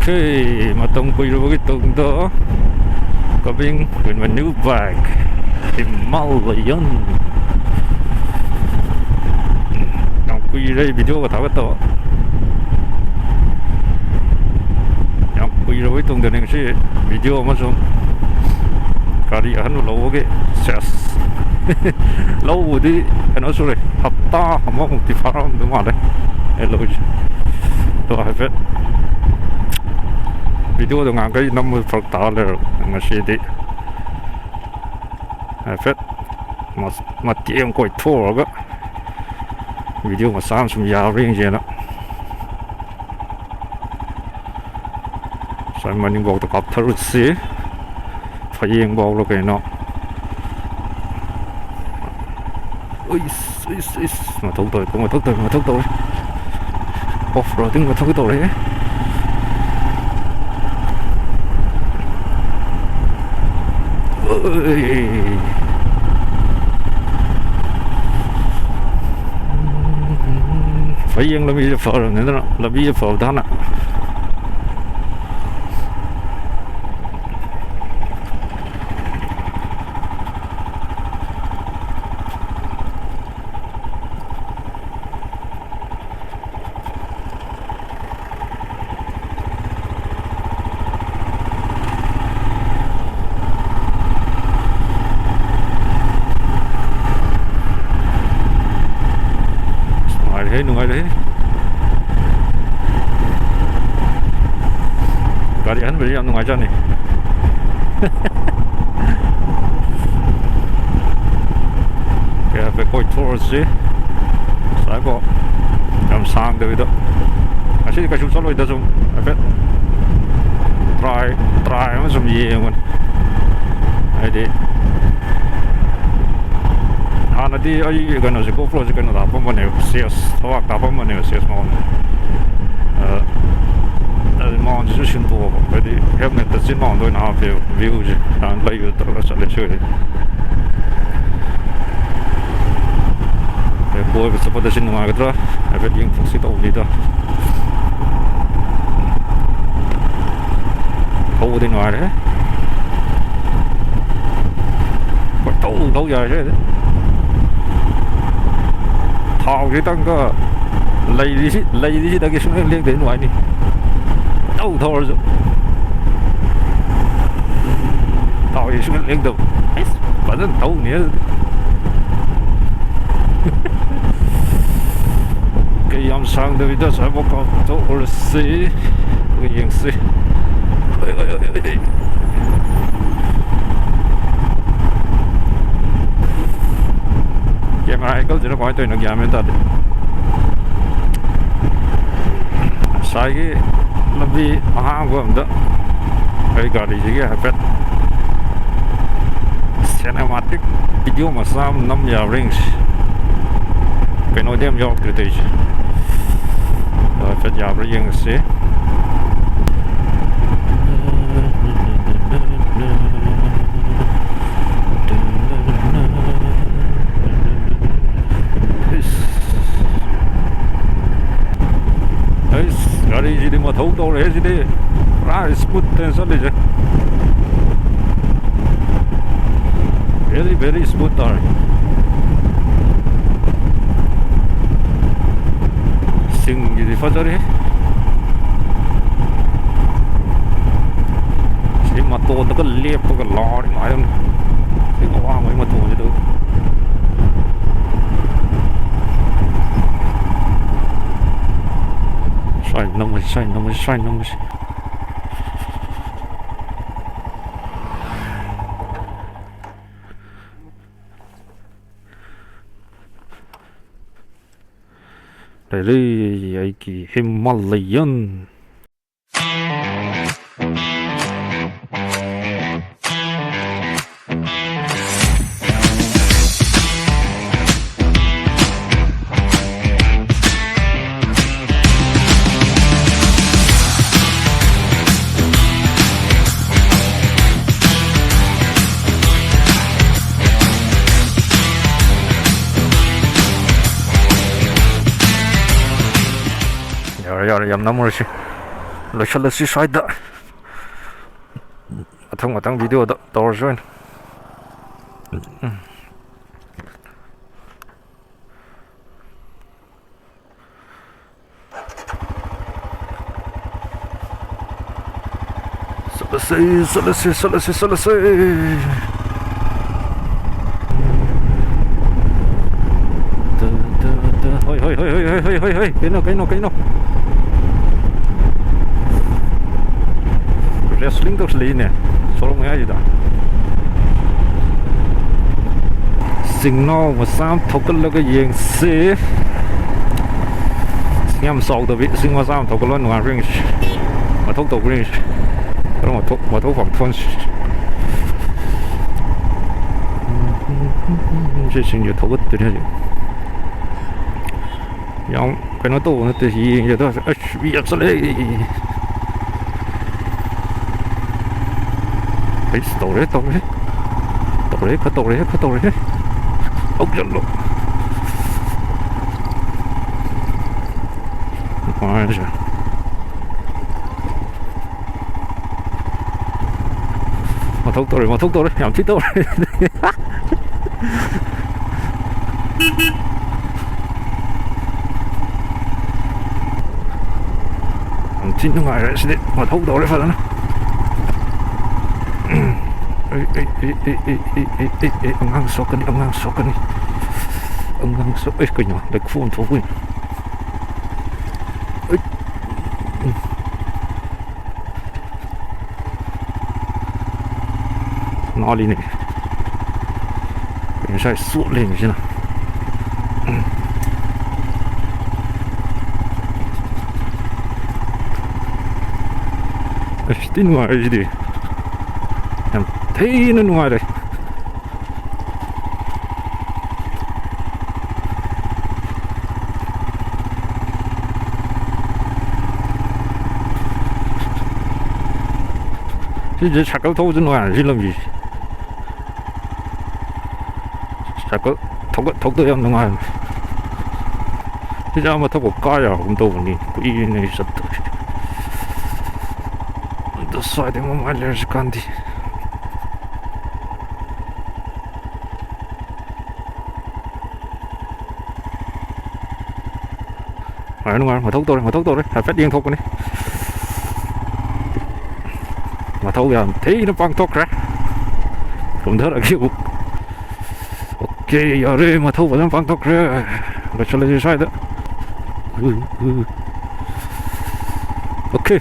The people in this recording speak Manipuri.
Okay, matong kuirugi tungdo. Coming with my new bag, Himalayan. Ang kuiray video ko tawa to. Ang kuirugi tungdo neng si video mo som. Karihan mo loge ses. Lâu đi nó số này hợp ta không có một tí phá không đúng không đấy hello tôi hay phết video tôi ngang cái 50% rồi ngang xe đi hay phết mà tiệm coi thua rồi video mà sáng xong giàu riêng gì đó sao mà những bộ tôi gặp thử xí phải yên bộ rồi cái nó ui mà thúc tôi cũng mà thúc tôi off rồi tiếng mà thúc tôi đấy phải yên là bây giờ rồi nữa là bây giờ phở đó nè nungay đấy garihan beri yang nungay nih kaya phải coi tour gì sai có làm sang được đó asyik kasih solo itu zum phải try mà zum gì mà đây Hana di ay gano si GoPro si gano dapat mana CS tawag dapat mana CS mau mau jadi simple jadi helmet tu sih mau tu nak view je dan lagi tu rasa leceh boy bersama tu sih nama kita ada yang fungsi tahu dia tahu dia nama dia tahu ya je thao cái tăng cơ lấy đi đã cái số liên đến ngoài đi đâu thôi rồi tao cái số liên được bản thân tao nghĩa cái âm sang đây đó sẽ có tao ở xí cái hình xí cái mai có gì nó gọi tôi nó giảm lên thật sai cái làm gì hàng của ông đó cái gà đi gì cái phết cinematic video mà sam 5 giờ rings cái nói đem vô từ từ rồi phết giờ bây giờ sẽ gari gì đi mà thấu đâu đấy gì đi ra smooth tên sao đi chứ very smooth rồi sinh gì đi phát ra đi cái mà tô nó có liệp có cái lò đi nói không cái có hoa mấy mà tô gì đâu sai nó mới đây là cái Himalayan rồi nhầm nó mua ꯂꯣꯏꯁꯤꯜꯂꯁꯤ ꯁ꯭ꯋꯥꯏꯗ ꯃꯊꯪ ꯚꯤꯗꯤꯑꯣꯗ ꯇꯧꯔꯁꯤ ꯑꯣꯏꯅ ꯆꯠꯂꯁꯤ ꯍꯣꯏ ꯀꯩꯅꯣ ꯔꯦꯁꯂꯤꯡ ꯇꯧꯁꯤꯜꯂꯛꯏꯅꯦ ꯁꯣꯔꯣꯛ ꯃꯌꯥꯏꯁꯤꯗ ꯁꯤꯡꯅꯥꯎ ꯃꯆꯥ ꯑꯃ ꯊꯧꯒꯠꯂꯒ ꯌꯦꯡꯁꯤ ꯌꯥꯝ ꯆꯥꯎꯗꯕꯤ ꯏꯁꯤꯡ ꯃꯆꯥ ꯑꯃ ꯊꯧꯒꯠꯂꯒ ꯅꯨꯡꯉꯥꯏꯕ꯭ꯔ ꯌꯦꯡꯁꯤ ꯃꯊꯧ ꯇꯧꯕ꯭ꯔ ꯌꯦꯡꯁꯤ ꯈꯔ ꯃꯊꯧ ꯄꯥꯡꯊꯣꯛꯑꯟꯁꯤ ꯁꯤꯡꯁꯦ ꯊꯧꯒꯠꯇ꯭ꯔꯤ ꯍꯧꯖꯤꯛ ꯌꯥꯝ ꯀꯩꯅꯣ ꯇꯧꯕ ꯅꯠꯇꯦ ꯌꯦꯡꯒꯦꯗ ꯑꯁ ꯃꯤ ꯌꯥꯝ ꯆꯠꯂꯦ ꯑꯩꯁ ꯇꯧꯔꯦ ꯈꯔ ꯇꯧꯔꯦ ꯍꯧꯖꯜꯂꯣ ꯅꯨꯡꯉꯥꯏꯔꯁꯦ ꯃꯊꯧ ꯇꯧꯔꯦ ꯌꯥꯝ ꯊꯤ ꯇꯧꯔꯦ ꯌꯥꯝ ꯊꯤ ꯅꯨꯡꯉꯥꯏꯔꯦ ꯁꯤꯗꯤ ꯃꯊꯧ ꯇꯧꯔꯦ ꯐꯖꯅ ꯑꯉꯥꯡ ꯁꯣꯛꯀꯅꯤ ꯀꯩꯅꯣ ꯂꯩꯈꯣꯝ ꯑꯃ ꯊꯣꯛꯄꯅꯤ ꯅꯥꯜꯂꯤꯅꯦ ꯉꯁꯥꯏ ꯆꯣꯠꯂꯦꯅꯤꯁꯤꯅ ꯑꯁ ꯊꯤ ꯅꯨꯡꯉꯥꯏꯔꯦ ꯁꯤꯗꯤ ꯌꯥꯝ ꯊꯤꯅ ꯅꯨꯡꯉꯥꯏꯔꯦ ꯁꯤꯁꯦ ꯁꯥꯏꯀꯜ ꯊꯧꯕꯁꯨ ꯅꯨꯡꯉꯥꯏꯔꯦ ꯁꯤ ꯂꯝꯕꯤꯁꯦ ꯁꯥꯏꯀꯜ ꯊꯧꯗ ꯌꯥꯝ ꯅꯨꯡꯉꯥꯏꯕꯅꯤ ꯁꯤꯁꯦ ꯃꯊꯛꯐꯥꯎ ꯀꯥ ꯌꯥꯒꯨꯝ ꯇꯧꯕꯅꯤ ꯀꯨꯏꯅ ꯆꯠꯇꯣꯏ ꯑꯗꯣ ꯁ꯭ꯋꯥꯏꯗ ꯃꯃꯥꯏ ꯂꯩꯔꯁꯨ ꯀꯥꯟꯗꯤ ꯅꯨꯡꯉꯥꯏꯔꯦ ꯃꯊꯧ ꯇꯧꯔꯦ ꯍꯥꯏꯐꯦꯠ ꯌꯦꯡꯊꯣꯛꯄꯅꯤ ꯃꯊꯧ ꯌꯥꯝ ꯊꯤꯅ ꯄꯥꯡꯊꯣꯛꯈ꯭ꯔꯦ ꯀꯨꯝꯊꯔꯛꯑꯒꯦ ꯑꯃꯨꯛ ꯑꯣꯀꯦ ꯌꯥꯔꯦ ꯃꯊꯧ ꯐꯖꯅ ꯄꯥꯡꯊꯣꯛꯈ꯭ꯔꯦ ꯂꯣꯏꯁꯤꯜꯂꯁꯤ ꯁ꯭ꯋꯥꯏꯗ ꯑꯣꯀꯦ